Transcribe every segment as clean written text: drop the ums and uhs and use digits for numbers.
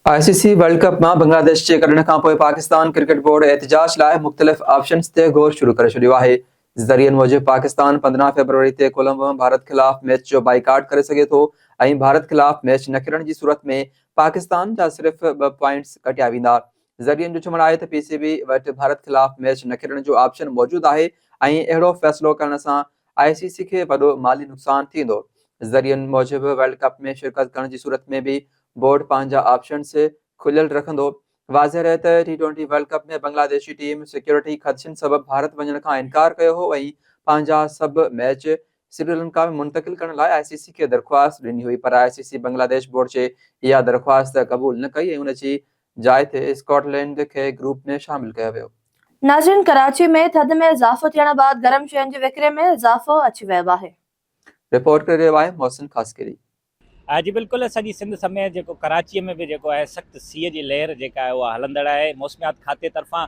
ICC world कप में बांग्लादेश जे कढण खां पोइ पाकिस्तान क्रिकेट बोर्ड एहतिजाज लाइ मुख़्तलिफ़ ऑप्शन्स ते गौर शुरू करे छॾियो आहे। ज़रियनि मूजिबि पाकिस्तान 15 फरवरी ते कोलंबो में भारत ख़िलाफ़ मैच जो बाइकाट करे सघे थो ऐं भारत ख़िलाफ़ मैच न खेॾण जी सूरत में पाकिस्तान जा सिर्फ़ 2 पॉइंट्स कटिया वेंदा। ज़रियनि जो चवणु आहे त पीसीबी वटि भारत ख़िलाफ़ मैच न खेॾण जो ऑप्शन मौजूदु आहे ऐं अहिड़ो फ़ैसिलो करण सां आईसीसी खे वॾो माली नुक़सानु थींदो। ज़रियनि मूजिबि वर्ल्ड कप में शिरकत करण जी सूरत में भी बोर्ड पंहिंजा ऑप्शन्स खुलियल रखंदो। वाज़ेह रहे त T20 वर्ल्ड कप में बांग्लादेशी टीम सिक्योरिटी ख़दशनि सबबि भारत वञण खां इनकार कयो हो ऐं पंहिंजा सभु मैच श्रीलंका में मुंतक़िल करण लाइ आईसीसी खे दरख़्वास्त ॾिनी हुई, पर आईसीसी बांग्लादेश बोर्ड जे इहा दरख़्वास्त क़बूल न कई ऐं उनजी जाइ ते स्कॉटलैंड खे ग्रुप में शामिल कयो वियो। नाज़रीन, कराची में थधि में इज़ाफ़ो थियण बाद गरम शयुनि जे विकिरे में इज़ाफ़ो अची वियो आहे। रिपोर्ट करे रहियो आहे मोहसिन ख़ासकरी। जी बिल्कुलु, सॼी सिंध समेत जेको कराचीअ में बि जेको आहे सख़्तु सीअ जी लहर जेका आहे उहा हलंदड़ आहे। मौसमियात खाते तरफ़ां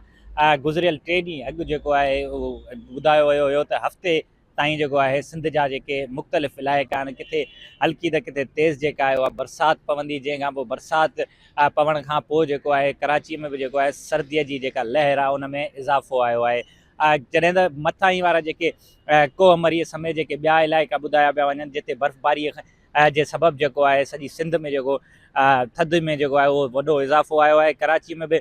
गुज़िरियल 3 ॾींहं अॻु जेको आहे उहो ॿुधायो वियो हुयो त हफ़्ते ताईं जेको आहे सिंध जा जेके मुख़्तलिफ़ इलाइक़ा आहिनि, किथे हल्की त किथे तेज़ जेका आहे उहा बरसाति पवंदी, जंहिंखां पोइ बरसाति पवण खां पोइ जेको आहे कराचीअ में बि जेको आहे सर्दीअ जी जेका लहर आहे उन में इज़ाफ़ो आयो आहे। जॾहिं त मथां ई वारा जेके कोहमरीअ समेत जेके ॿिया इलाइक़ा ॿुधाया पिया वञनि जिते बर्फ़बारीअ जे सबबि जेको आहे सॼी सिंध में जेको थधि में जेको आहे उहो वॾो इज़ाफ़ो आयो आहे। कराची में बि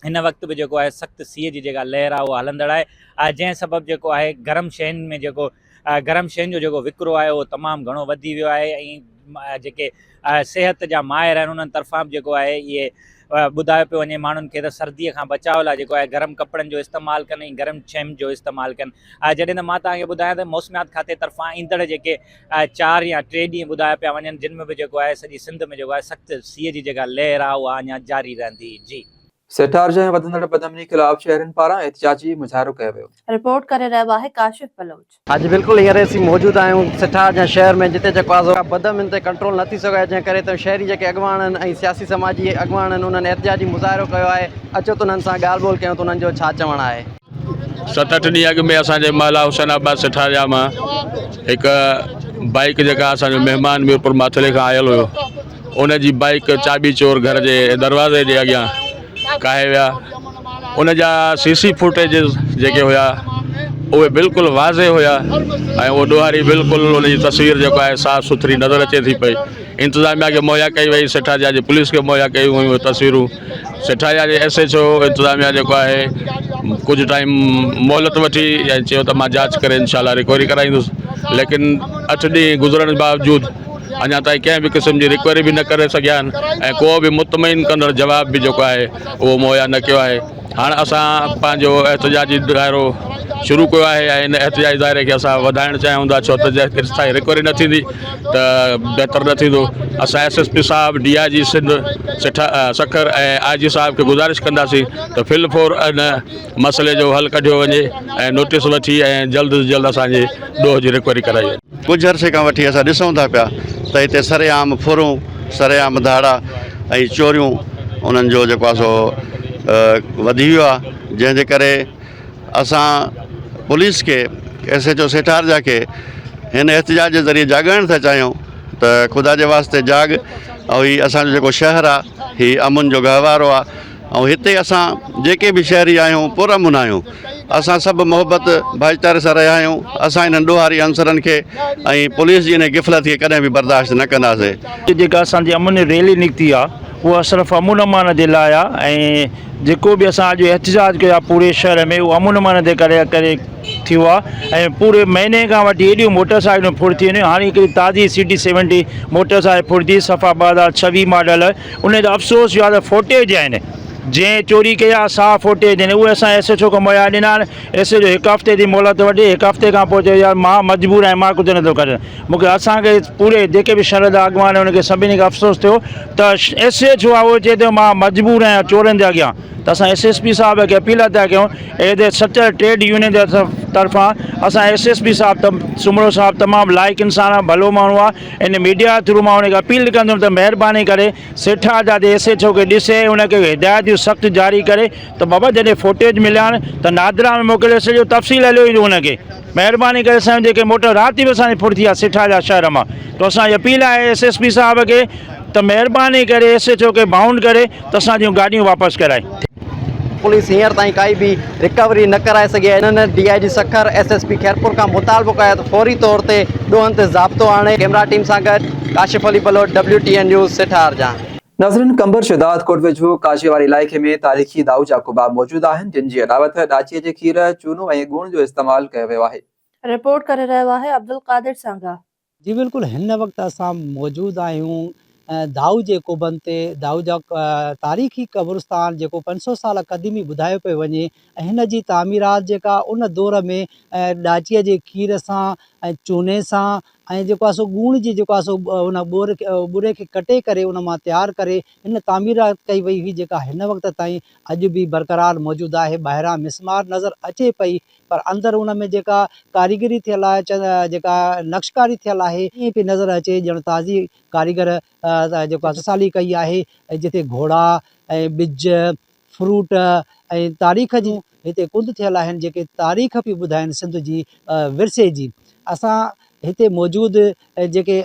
हिन वक़्तु बि जेको आहे सख़्तु सीअ जी जेका लहर आहे उहा हलंदड़ आहे, जंहिं सबबि जेको आहे गरम शयुनि में जेको गरम शयुनि जो जेको विकिरो आहे उहो तमामु घणो वधी वियो आहे ऐं जेके सिहत जा माहिर आहिनि उन्हनि तरफ़ां बि जेको आहे इहे ॿुधायो पियो वञे माण्हुनि खे त सर्दीअ खां बचाव लाइ जेको आहे गरम कपिड़नि जो इस्तेमालु कनि ऐं गरम शयुनि जो इस्तेमालु कनि। जॾहिं त मां तव्हांखे ॿुधायां त मौसमियात खाते तरफ़ां ईंदड़ जेके 4 या 3 ॾींहं ॿुधाया पिया वञनि जिन में बि जेको आहे सॼी सिंध में जेको आहे सख़्तु सीअ जी जेका लहर आहे उहा अञा जारी रहंदी। जी सेठार जे वधंदड़ बदअमनी ख़िलाफ़ शहरनि पारां एहतिजाजी मुज़ाहिरो कयो वियो। रिपोर्ट करे रहियो आहे काशिफ बलोच। अॼु बिल्कुलु हींअर असीं मौजूदु आहियूं सेठार जे शहर में, जिते जेको आहे बदअमनी ते कंट्रोल न थी सघे, जंहिं करे त शहरी जेके अॻवान आहिनि ऐं सियासी समाजी अॻवान आहिनि उन्हनि एहतिजाजी मुज़ाहिरो कयो आहे। अचो त उन्हनि सां ॻाल्हि ॿोल कयूं त उन्हनि जो छा चवणु आहे। 7-8 ॾींहं अॻु में असांजे महला हुसैनाबाद सेठारिया मां हिकु बाइक जेका असांजो महिमान मीरपुर माथले खां आयल हुयो, उनजी बाइक चाबी चोर घर जे दरवाज़े जे अॻियां काहे विया। उन जा सीसी फुटेजिस जेके हुया उहे बिल्कुलु वाज़े हुया ऐं उहो ॾोहारी बिल्कुलु उनजी तस्वीर जेको आहे साफ़ सुथरी नज़र अचे थी पई। इंतिज़ामिया खे मुहैया कई वई, सेठारिया जी पुलिस खे मुहैया कई वयूं तस्वीरूं। सेठारिया जे SHO इंतिज़ामिया जेको आहे कुझु टाइम मोहलत वठी ऐं चयो त मां जांच करे इंशाल्लाह रिकवरी कराईंदुसि, लेकिन 8 ॾींहं गुज़रण बावजूदि अञा ताईं कंहिं बि क़िस्म जी रिकवरी बि न करे सघिया आहिनि ऐं को बि मुतमइन कंदड़ जवाब बि जेको आहे उहो मुहैया न कयो आहे। हाणे असां पंहिंजो एहतिजाजी दाइरो शुरू कयो आहे ऐं इन एहतिजाजी दाइरे खे असां वधाइणु चाहियूं था, छो त जेसिताईं रिकवरी न थींदी त बहितर न थींदो। असां SSP साहिबु, DIG सिंध सखर ऐं IG साहिब खे गुज़ारिश कंदासीं त फिलफोर इन मसइले जो हल कढियो वञे ऐं नोटिस वठी ऐं जल्द से जल्द असांजे ॾोह जी रिकवरी कराई वञे। कुझु अरसे खां वठी असां ॾिसूं था पिया त हिते सरेआम फुरूं, सरेआम धाड़ा ऐं चोरियूं उन्हनि जो जेको आहे सो वधी वियो आहे, जंहिंजे करे असां पुलिस खे SHO सेठारिया खे हिन एहतिजाज जे ज़रिए जाॻाइण था चाहियूं त ख़ुदा जे वास्ते जाग ऐं हीउ असांजो जेको शहर आहे हीउ अमुन जो गहवारो आहे ऐं हिते असां जेके बि शहरी आहियूं पुरअमुन आहियूं। असां सभु मोहबत भाईचारे सां रहिया आहियूं। असां इन्हनि ॾोहारी अंसरनि खे ऐं पुलिस जी इन गिफ़लत खे कॾहिं बि बर्दाश्त न कंदासीं। जेका असांजी अमुन रैली निकिती आहे उहा सिर्फ़ु अमुन अमान जे लाइ आहे ऐं जेको बि असां अॼु एहतिजाज कयो आहे पूरे शहर में उहो अमुन अमान जे करे थियो आहे ऐं पूरे महीने खां वठी एॾियूं मोटरसाइकिलूं फुर थी वञियूं। हाणे हिकिड़ी ताज़ी CD70 मोटरसाइकिल फुरजी सफ़ा 2026 मॉडल, उन जो अफ़सोस इहो आहे त फोटेज आहिनि, जंहिं चोरी कया साफ़ फोटेज आहिनि, उहे असां SHO खां मुहैया ॾिना आहिनि। SHO 1 हफ़्ते जी मोहलत वठी 1 हफ़्ते खां पोइ चयो यार मां मजबूर आहियां, मां कुझु नथो करे। मूंखे असांखे पूरे जेके बि शहर जा अॻवान आहिनि उनखे सभिनी खे अफ़सोस थियो त SHO आहे उहो चए थो मां मजबूर आहियां चोरनि जे अॻियां। त असां SSP साहिब खे अपील था कयूं, एॾे 70 ट्रेड यूनियन जे तरफ़ां असां SSP साहिबु सुमरो साहिबु तमामु लाइक़ इंसान आहे, भलो माण्हू आहे। इन मीडिया थ्रू मां उनखे अपील कंदुमि त महिरबानी करे सेठार जा SHO खे ॾिसे, उनखे हिदायतियूं सख़्तु जारी करे त बाबा जॾहिं फोटेज मिलिया आहिनि त नादरा में मोकिले सॼो तफ़सील हलियो ईंदो उनखे। महिरबानी करे असांजो जेके मोटर राति बि असांजी फुर थी आहे सेठार जा शहर मां, त असांजी अपील आहे SSP साहिब खे त महिरबानी करे SHO खे बाउंड करे त असां जूं गाॾियूं वापसि कराए। पुलिस हींअर ताईं काई बि रिकवरी न कराए सघी आहे। इन्हनि DIG सखर SSP खैरपुर खां मुतालबो कयो त फौरी तौर ते ॾोहनि ते ज़ाब्तो आणे। कैमरा टीम सां गॾु काशिफ अली बलोच WTN न्यूज़ सिठार जा। नाज़रीन, कंबर शहदाद कोट वेझो काशीवाड़ी इलाइक़े में तारीख़ी दाऊ जा कुबा मौजूद आहिनि, जिन जी अलावत ॾाचीअ जे खीर, चूनो ऐं गुण जो इस्तेमालु कयो वियो आहे। रिपोर्ट करे रहियो आहे अब्दुल कादिर सांगा। जी बिल्कुलु, हिन वक़्तु असां मौजूदु आहियूं दाऊ जे कुबनि ते। दाऊ जा तारीख़ी क़ब्रिस्तान जेको 500 साल क़दीमी ॿुधायो पियो वञे ऐं हिन जी तामीरात जेका उन दौर में ॾाचीअ जे खीर सां ऐं चूने सां ऐं जेको आहे सो ॻूण जी जेको आहे सो उन ॿुरे खे कटे करे उन मां तयारु करे हिन तामीरात कई वई हुई, जेका हिन वक़्त ताईं अॼु बि बरक़रार मौजूदु आहे। ॿाहिरां मिसमार नज़र अचे पई, पर अंदरि उन में जेका कारीगरी थियल आहे, जेका नक्शकारी थियल आहे, ईअं पई नज़र अचे ॼण ताज़ी कारीगर जेको आहे साली कई आहे। जिते घोड़ा ऐं ॿिज, फ्रूट ऐं तारीख़ जूं हिते कुंद थियल आहिनि, जेके तारीख़ पई ॿुधाइनि सिंध जी विरसे जी। असां हिते मौजूदु जेके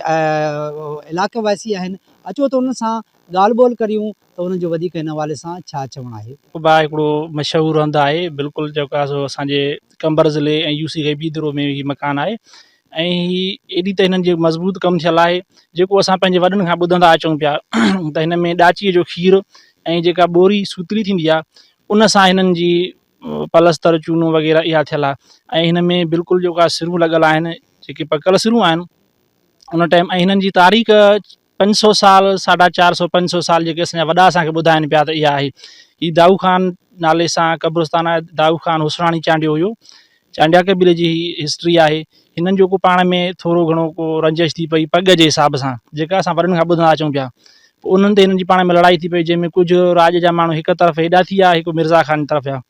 इलाइक़े वासी आहिनि, अचो त उन्हनि सां ॻाल्हि ॿोल करियूं त उन्हनि जो वधीक हिन हवाले सां छा चवणु आहे। कुबा हिकिड़ो मशहूरु हंधु आहे, बिल्कुलु जेको आहे सो असांजे कंबर ज़िले ऐं UC गैबीदरो में ही मकान आहे ऐं ही एॾी त हिननि जो मज़बूत कमु थियल आहे जेको असां पंहिंजे वॾनि खां ॿुधंदा अचूं पिया। त हिन में ॾाचीअ जो खीरु ऐं जेका ॿोरी सूतरी थींदी आहे उन सां हिननि जी पलस्तर, चूनो वग़ैरह इहा थियल आहे। ऐं हिन में बिल्कुलु जेको आहे सिरूं लॻल आहिनि, जेके पकल सिरूं आहिनि उन टाइम। ऐं हिननि जी तारीख़ 500 साल, 450, 500 साल जेके असांजा वॾा असांखे ॿुधाइनि पिया त इहा आहे। हीअ दाऊ ख़ान नाले सां क़ब्रिस्तान आहे। दाऊ ख़ान हुसराणी चांडियो हुयो, चांडिया क़बीले जी हिस्ट्री आहे। हिननि जो को पाण में थोरो घणो को रंजिश थी पई पग जे हिसाब सां, जेका असां वॾनि खां ॿुधंदा अचूं पिया। पोइ उन्हनि ते हिननि जी पाण में लड़ाई थी पई, जंहिंमें कुझु राज जा माण्हू हिकु तरफ़ हेॾा थी विया, हिकु मिर्ज़ा ख़ान तरफ़ विया।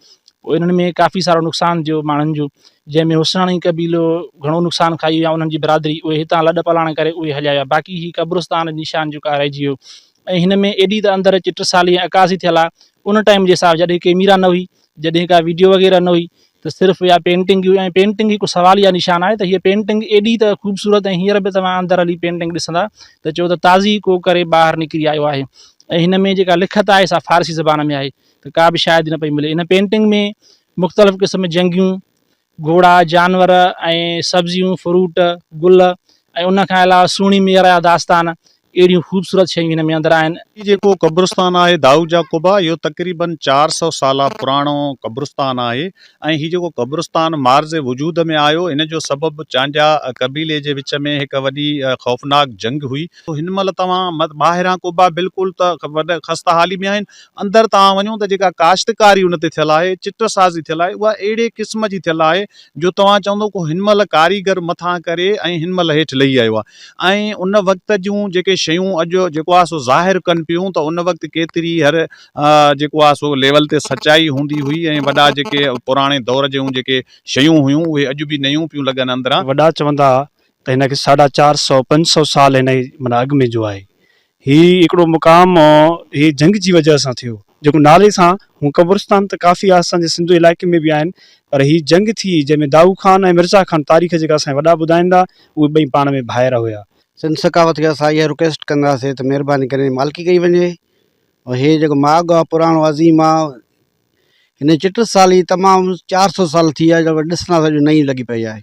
पोइ इन्हनि में काफ़ी सारो नुक़सानु थियो माण्हुनि जो, जंहिंमें हुसराणी क़बीलो घणो नुक़सानु खाई विया। उन्हनि जी बिरादरी उहे हितां लॾ पलाण करे उहे हलिया विया। बाक़ी ही क़ब्रिस्तान निशान जेका रहिजी वियो। ऐं हिन में एॾी त अंदरि चिटसाली ऐं अकासी थियल आहे। उन टाइम जे हिसाब जॾहिं कैमरा न हुई, जॾहिं का वीडियो वग़ैरह न हुई, त सिर्फ़ु इहा पेंटिंग हुई। ऐं पेंटिंग हिकु सवाल इहा निशान आहे त हीअ पेंटिंग एॾी त ख़ूबसूरत, ऐं हींअर बि तव्हां अंदरि हली पेंटिंग ॾिसंदा त चओ त ताज़ी को करे ॿाहिरि निकिरी आयो आहे। ऐं हिन में जेका लिखत आहे सा फ़ारसी ज़बान में आहे, त का बि शायदि न पई मिले। इन पेंटिंग में मुख़्तलिफ़ क़िस्म जंगियूं, घोड़ा, जानवर ऐं सब्जियूं, फ्रूट, गुल ऐं उन खां अलावा सुहिणी मेर जा दास्तान, अहिड़ियूं ख़ूबसूरत शयूं हिन में अंदरि आहिनि। ही जेको क़ब्रिस्तान आहे दाऊ जा कुबा, इहो तक़रीबन 400 साल पुराणो क़ब्रिस्तान आहे। ऐं हीउ जेको क़ब्रिस्तान मार्ज़ वजूद में आयो, इन जो सबबु चांडिया क़बीले जे विच में हिकु वॾी ख़ौफ़नाक जंग हुई। हिन महिल तव्हां ॿाहिरां कुबा बिल्कुलु त वॾा ख़स्ता हाली में आहिनि, अंदरि तव्हां वञो त जेका काश्तकारी उन ते थियल आहे, चिटसाज़ी थियल आहे, उहा अहिड़े क़िस्म जी थियल आहे जो तव्हां चवंदो को हिन महिल कारीगर मथां करे ऐं हिन महिल हेठि लही आयो आहे। ऐं उन वक़्त जूं जेके शयूं अॼु जेको आहे सो ज़ाहिर कनि पियूं, त उन वक़्तु केतिरी हर जेको आहे सो लेवल ते सचाई हूंदी हुई। ऐं वॾा जेके पुराणे दौर जूं जेके शयूं हुयूं उहे अॼु बि नयूं पियूं लॻनि अंदरां। वॾा चवंदा त हिनखे 450, 500 साल हिन माना अॻु में जो आहे। हीउ हिकिड़ो मुक़ाम हीअ जंग जी वजह सां थियो, जेको नाले सां हू क़ब्रिस्तान त काफ़ी असांजे सिंधु इलाइक़े में बि आहिनि, पर हीअ जंग थी जंहिंमें दाऊ ख़ान ऐं मिर्ज़ा ख़ान तारीख़ जेका असांजा वॾा ॿुधाईंदा, उहे ॿई पाण में भाइर हुया। सिंध सकावत खे असां इहा रिक्वेस्ट कंदासीं त महिरबानी करे मालिकी कई वञे। और हे जेको माॻु आहे पुराणो अज़ीम आहे, हिन चिटसाली तमामु 400 साल थी विया, जब ॾिसण सां नई लॻी पई आहे।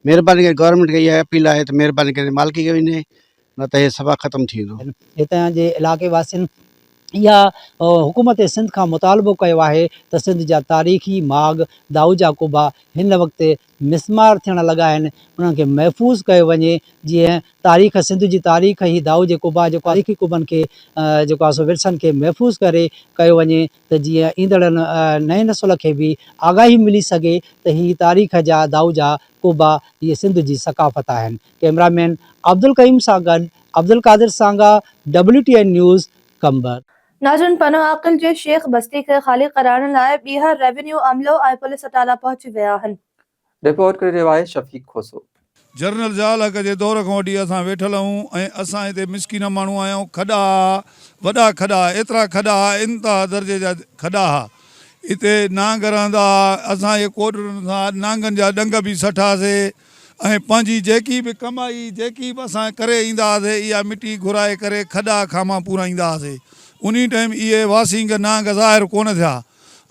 महिरबानी करे गवर्नमेंट खे इहा अपील आहे त महिरबानी करे मालिकी कई वञे, न त हे सभु ख़तमु थी वेंदो। हितां जे इलाइक़े वासियुनि इहा हुकूमत सिंध खां मुतालबो कयो आहे त सिंध जा तारीख़ी माॻ दाऊ जा कुबा हिन वक़्तु मिसमार थियण लॻा आहिनि, उन्हनि खे महफ़ूज़ कयो वञे। जीअं तारीख़ सिंध जी तारीख़ ई दाऊ जे कुबा जेको तारीख़ी कुबनि खे जेको आहे सो विरसनि खे महफ़ूज़ करे कयो वञे, त जीअं ईंदड़ नए नसुल खे बि आगाही मिली सघे त हीअ तारीख़ जा दाऊ जा कुबा इहे सिंध जी सकाफ़त आहिनि। कैमरामैन अब्दुल कईम सां गॾु अब्दुल कादिर सांगा, WTN न्यूज़, कंबर। नाज़रीन, पनो आकिल जे शेख बस्ती खे ख़ाली कराइण लाइ ॿीहर रेवेन्यू अमलो ऐं पुलिस अटाला पहुची विया आहिनि। रिपोर्ट करे रहियो आहे शफ़ीक खोसो। जनरल ज़ाल हक़ जे दौर खां वठी असां वेठल आहियूं ऐं असां हिते मिसकिन माण्हू आहियूं। खॾा, वॾा खॾा, एतिरा खॾा, इंतिहा दर्जे जा खॾा हुआ हिते। नांग रहंदा, असां इहे कोट नांगनि जा डंग बि सठासीं ऐं पंहिंजी जेकी बि कमाई जेकी बि असां करे ईंदा हुआसीं इहा मिटी घुराए करे खॾा खामा पूराईंदा हुआसीं। उन टाइम इहे वासिंग नांग ज़ाहिर कोन थिया।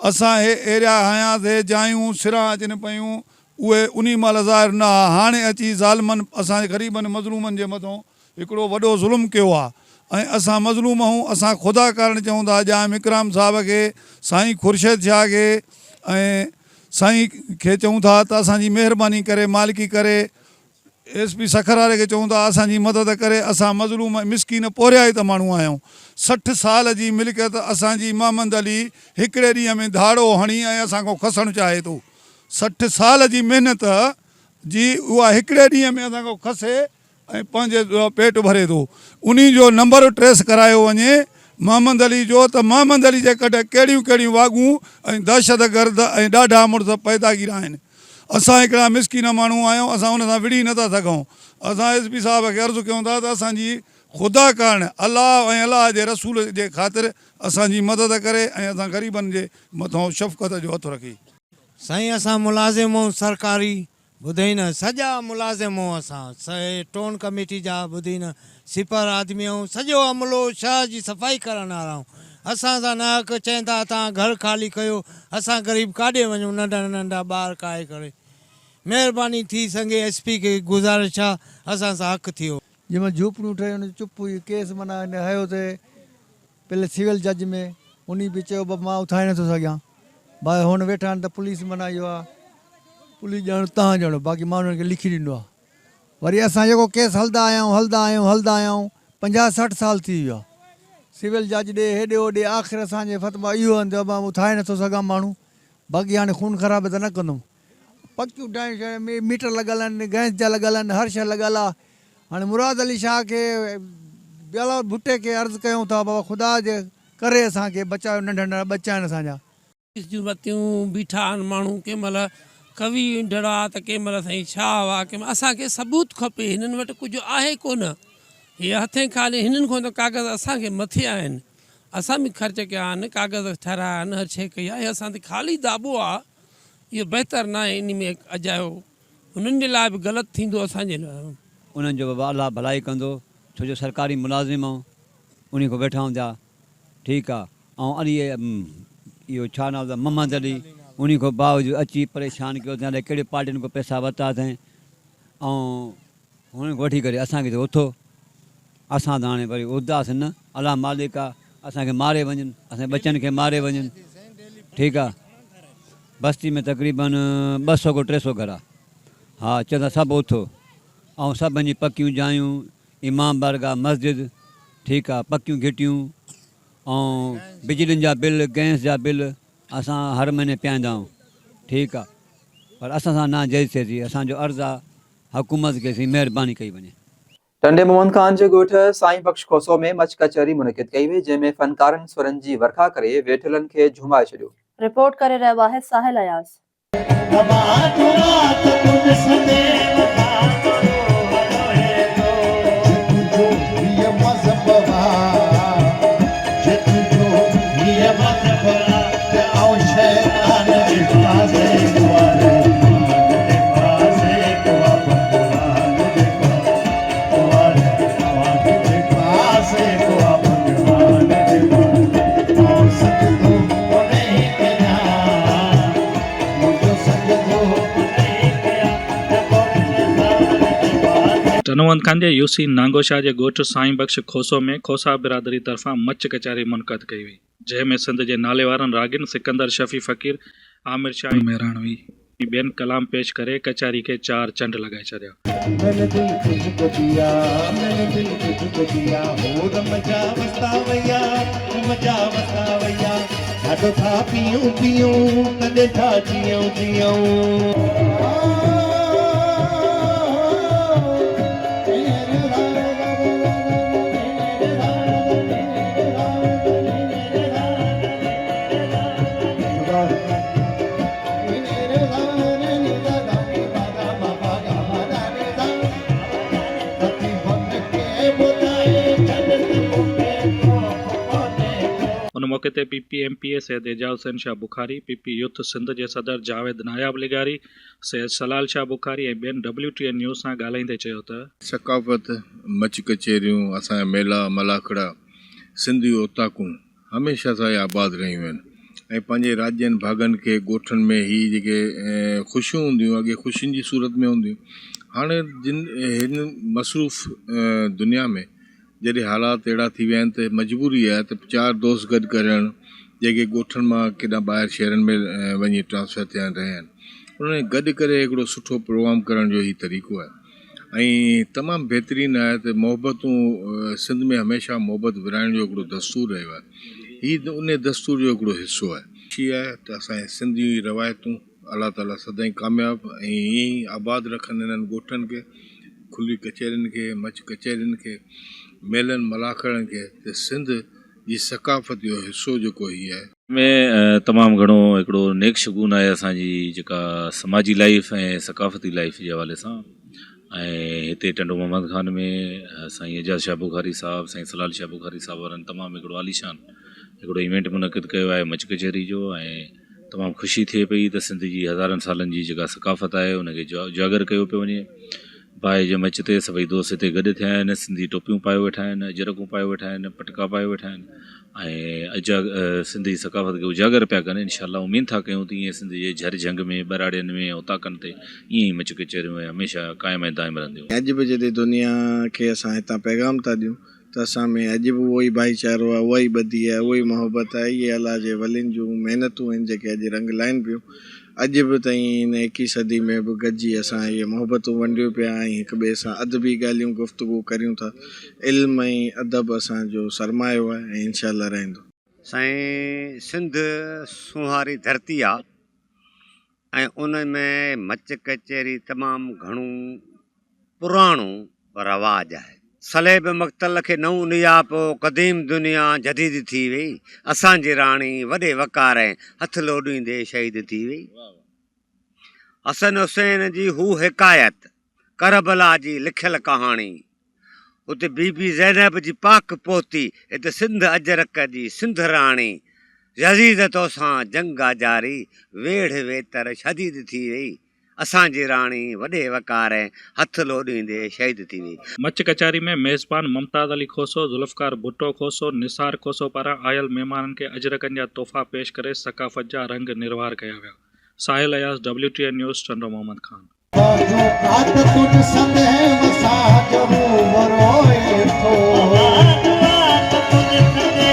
असां हे एरिया हयासीं जायूं सिरां अचनि पियूं उहे उन महिल ज़ाहिर न हुआ। हाणे अची ज़ालिमनि असांजे ग़रीबनि मज़लूमनि जे मथां हिकिड़ो वॾो ज़ुल्म कयो आहे ऐं असां मज़लूम आहियूं। असां ख़ुदा करणु चऊं था जाम इकराम साहिब खे, साईं खुर्शीद शाह खे ऐं साईं खे चऊं था त असांजी महिरबानी करे मालिकी करे SP सखरारे खे चऊं था असांजी मदद करे। असां मज़लूम मिसकीन पोरिया ई त माण्हू आहियूं। 60 साल जी मिल्कियत असांजी मोहम्मद अली हिकिड़े ॾींहं में धाड़ो हणी ऐं असांखां खसणु चाहे थो। 60 साल जी महिनत जी उहा हिकिड़े ॾींहं में असांखां खसे ऐं पंहिंजे पेट भरे थो। उन जो नंबर ट्रेस करायो वञे मोहम्मद अली जो त मोहम्मद अली जे कॾहिं कहिड़ियूं कहिड़ियूं वागूं ऐं दहशतगर्द ऐं ॾाढा मुड़ुस पैदागिर आहिनि। असां हिकिड़ा मिसकीन माण्हू आहियूं, असां हुन सां विड़ी नथा सघूं। असां SP साहिब खे अर्ज़ु कयूं था त असांजी ख़ुदा करणु अलाह ऐं अलाह जे रसूल जे ख़ातिर असांजी मदद करे ऐं असां ग़रीबनि जे मथां शफ़क़त जो हथु रखी। साईं असां मुलाज़िम आहियूं सरकारी, ॿुधई न सॼा मुलाज़िम आहियूं असां टोन कमेटी जा, ॿुधई न सिपर आदमी आहियूं, सॼो अमलो शहर जी सफ़ाई करण वारा आहियूं। असां सां न हिकु चवनि था तव्हां घर ख़ाली कयो, असां ग़रीब काॾे वञूं नंढा नंढा ॿार काए करे। महिरबानी थी सघे SP खे गुज़ारिश आहे असां सां हक़ थियो। जंहिंमें झूपड़ियूं ठही हुन चुप हुई केस माना हयो थिए पहले सिविल जज में, उन बि चयो मां उथारे नथो सघां। भाई हुन वेठा आहिनि त पुलिस माना इहो आहे पुलिस ॼाणो तव्हां ॼाणो, बाक़ी मां हुननि खे लिखी ॾिनो आहे। वरी असां जेको केस हलंदा आहियूं 50-60 साल थी वियो आहे। सिविल जज ॾे हेॾे होॾे आख़िर असांजे फतवा इहो आहिनि मां उथारे नथो सघां माण्हू। बाक़ी हाणे खून ख़राब त न कंदुमि। पकियूं टाइम मीटर लॻल आहिनि, गैस जा लॻल आहिनि, हर शइ लॻल आहे। हाणे मुराद अली शाह खे बिलावल भुट्टे खे अर्ज़ु कयूं था बाबा ख़ुदा जे करे असांखे बचायो, नंढा नंढा बच्चा आहिनि असांजा। जूं बतियूं बीठा आहिनि माण्हू, कंहिं महिल कवि ईंदड़ आहे त कंहिं महिल साईं छा हुआ, कंहिं महिल असांखे सबूत खपे। हिननि वटि कुझु आहे कोन, हीअ हथे खाली हिननि खां त कागज़ असांखे मथे आहिनि। असां बि ख़र्च कया आहिनि, कागज़ ठाहिराया आहिनि, हर शइ कई आहे। असां ते ख़ाली दाबो आहे, इहो बहितर न आहे। इन में अजायो हुननि जे लाइ बि ग़लति थींदो, असांजे लाइ। उन्हनि जो बाबा अलाह भलाई कंदो, छो जो सरकारी मुलाज़िम आहियूं, उन खां वेठा हूंदा ठीकु आहे। ऐं अली इहो छा नालो आहे मोहम्मद अली, उन खां बावजूदि अची परेशान कयो अथई, कहिड़े पार्टियुनि खां पैसा वरिता अथई ऐं हुननि वठी करे असांखे त उथो। असां त हाणे वरी उदास न, अलाह मालिक आहे असांखे मारे वञनि, असांजे बचनि खे मारे वञनि ठीकु आहे। बस्ती में तक़रीबन 200 खां 300 घर आहे। हा चवंदा सभु उथो ऐं सभिनी जी पकियूं जायूं, इमाम बारगाह मस्जिद ठीकु आहे, पकियूं घिटियूं ऐं बिजलियुनि जा बिल, गैस जा बिल असां हर महीने पियाईंदा आहियूं ठीकु आहे। पर असां सां ना जाइज़ थिए थी। असांजो अर्ज़ु आहे हुकूमत खे सी महिरबानी कई वञे। टंडे मोहम्मद खान जे ॻोठ साईं बख्श खोसो में मच कचहरी मुनक़िद कई वई, जंहिंमें फनकारनि स्वरनि जी वर्खा करे वेठलनि खे झुमाए छॾियो। रिपोर्ट करे रहियो आहे साहिल अयाज़। तनवंत खान जे UC नांगोशाह जे ॻोठ साईं बख्श खोसो में खोसा बिरादरी तरफ़ां मच कचहरी मुनक़द कई वई, जंहिंमें सिंध जे नाले वारनि रागिन सिकंदर शफ़ी फ़कीर, आमिर शाह मेहराणवी ॿियनि कलाम पेश करे कचहरी खे 4 चंड लॻाए छॾिया। उन मौके ते PPMPA Syed Ejaz Hussain Shah Bukhari, PP youth Sindh जे सदर जावेद नायाब लिगारी, सैयद सलाल शाह बुखारी ऐं ॿियनि WTN न्यूज़ सां ॻाल्हाईंदे चयो त सकाफ़त मच कचेरियूं असांजा मेला मलाखड़ा सिंधी ओताकूं हमेशह सां आबाद रहियूं आहिनि ऐं पंहिंजे राज्यनि भाॻनि खे ॻोठनि में ही जेके ख़ुशियूं हूंदियूं अॻे ख़ुशियुनि जी सूरत में हूंदियूं हाणे हिन मसरूफ़ दुनिया में जॾहिं हालात अहिड़ा थी विया आहिनि त मजबूरी आहे त 4 दोस्त गॾु करणु जेके ॻोठनि मां केॾा ॿाहिरि शहरनि में वञी ट्रांसफर थिया रहिया आहिनि उन्हनि गॾु करे हिकिड़ो सुठो प्रोग्राम करण जो ई तरीक़ो आहे ऐं तमामु बहितरीनु आहे त मोहबतूं सिंध में हमेशह मोहबत विराइण जो हिकिड़ो दस्तूर रहियो आहे हीउ उन दस्तूर जो हिकिड़ो हिसो आहे ख़ुशी आहे त असांजे सिंधी रवायतूं अलाह ताला सदाईं कामयाबु ऐं ईअं ई आबाद रखनि इन्हनि ॻोठनि खे खुली कचहरियुनि खे मच कचहरियुनि खे मेलनि मलाखड़नि खे त सिंध जी सकाफ़त जो हिसो जेको हीउ आहे में तमामु घणो हिकिड़ो नेक शगुन आहे असांजी जेका समाजी लाइफ ऐं सकाफ़ती लाइफ जे हवाले सां ऐं हिते टंडो मोहम्मद खान में साईं एजाज शाह बुखारी साहिबु साईं सलाल शाह बुखारी साहिबु वारनि तमामु हिकिड़ो आलीशान हिकिड़ो इवेंट मुनक़िद कयो आहे मच कचहरी जो ऐं तमामु ख़ुशी थिए पई त सिंध जी हज़ारनि सालनि जी जेका सकाफ़त आहे उनखे उजागर कयो पियो वञे बाहि जे मच ते सभई दोस्त हिते गॾु थिया आहिनि सिंधी टोपियूं पाए वेठा आहिनि अजरकूं पाए वेठा आहिनि पटका पाए वेठा आहिनि ऐं सिंधी सकाफ़त खे उजागर पिया कनि इनशाअल्लाह उमीद था कयूं त ईअं सिंध जे झर झंग में ॿराड़ियुनि में उताकनि ते ईअं ई मच कचहरियूं हमेशह क़ाइमु ऐं दाइमु रहंदियूं अॼु बि जॾहिं दुनिया खे असां हितां पैगाम था ॾियूं त असां में अॼु बि उहो ई भाईचारो आहे उहा ई ॿधी आहे उहा ई मोहबत आहे इहे अलाह जे वलियुनि जूं महिनतूं आहिनि जेके अॼु रंग लाइनि पियूं अॼु बि ताईं हिन 21 सदी में बि गॾिजी असां इहे मोहबतूं वंडियूं पिया ऐं हिक ॿिए सां अदबी ॻाल्हियूं गुफ़्तगू करियूं था इल्म ऐं अदब असांजो सरमायो आहे ऐं इंशाअल्लाह रहंदो साईं सिंध सुहारी धरती आहे ऐं उन में मच कचहरी तमामु घणो पुराणो रवाजु आहे सलेब मक़तल खे नऊं निया पोइ क़दीम दुनिया जदीद थी वई असांजी राणी वॾे वकार ऐं हथ लोॾींदे शहीद थी वई हसन हुसैन जी हू हिकायत करबला जी लिखियलु कहाणी उते बीबी ज़ैनब जी पाक पोती हिते सिंध अजरक जी सिंध राणी यज़ीद तोसां जंग जारी वेढ़ वेतर शदीद थी वई असांजी राणी वॾे वकार ऐं हथ लोॾींदे शहीद थी वई मच कचहरी में मेज़बान मुमताज़ अली खोसो ज़ुल्फ़कार भुट्टो खोसो निसार खोसो पारां आयल महिमाननि खे अजरकनि जा तोहफ़ा पेश करे सकाफ़त जा रंग निर्वार कया विया साहिल अयाज़ WTN न्यूज़ टंडो मोहम्मद खान रात कुट संदेह मसा जो वो रोए तो